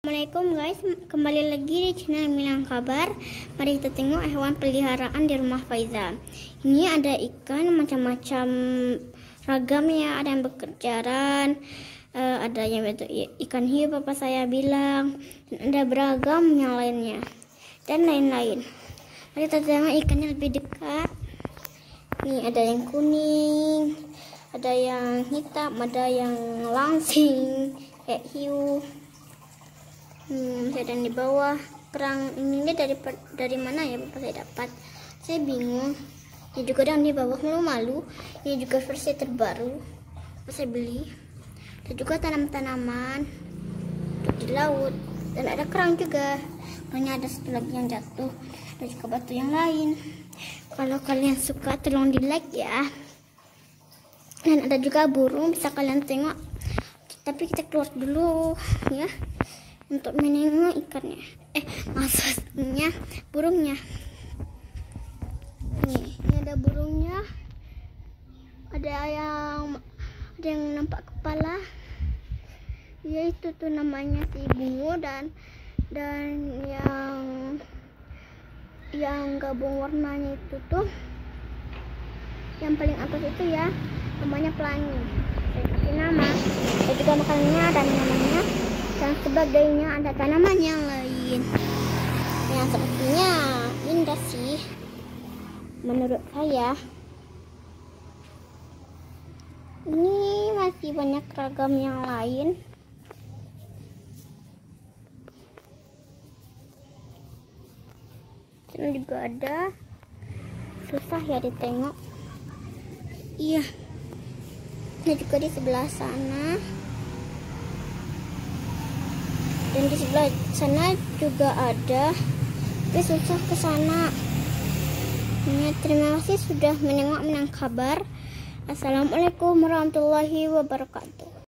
Assalamualaikum guys, kembali lagi di channel Minang Kabar. Mari kita tengok hewan peliharaan di rumah Faiza. Ini ada ikan macam-macam ragam ya, ada yang berkejaran, ada yang bentuk ikan hiu papa saya bilang, dan ada beragam yang lainnya dan lain-lain. Mari kita tengok ikannya lebih dekat. Nih ada yang kuning, ada yang hitam, ada yang langsing kayak hiu. Saya di bawah kerang ini dari mana ya bapak saya dapat, saya bingung. Ini juga yang di bawah malu-malu, ini juga versi terbaru saya beli. Ada juga tanam-tanaman di laut dan ada kerang juga. Hanya ada satu lagi yang jatuh, ada juga batu yang lain. Kalau kalian suka tolong di like ya. Dan ada juga burung, bisa kalian tengok, tapi kita keluar dulu ya untuk menengok ikannya, maksudnya burungnya. Ini ada burungnya, ada yang nampak kepala, yaitu tuh namanya si bungo, dan yang gabung warnanya itu tuh yang paling atas itu ya namanya pelangi. Saya kasih nama, ada juga makanannya, ada namanya dan sebagainya, ada tanaman yang lain yang sepertinya indah sih menurut saya. Ini masih banyak ragam yang lain. Ini juga ada, susah ya ditengok. Iya, ini juga di sebelah sana. Dan di sebelah sana juga ada, tapi susah ke sana. Terima kasih sudah menengok Minang Kabar. Assalamualaikum warahmatullahi wabarakatuh.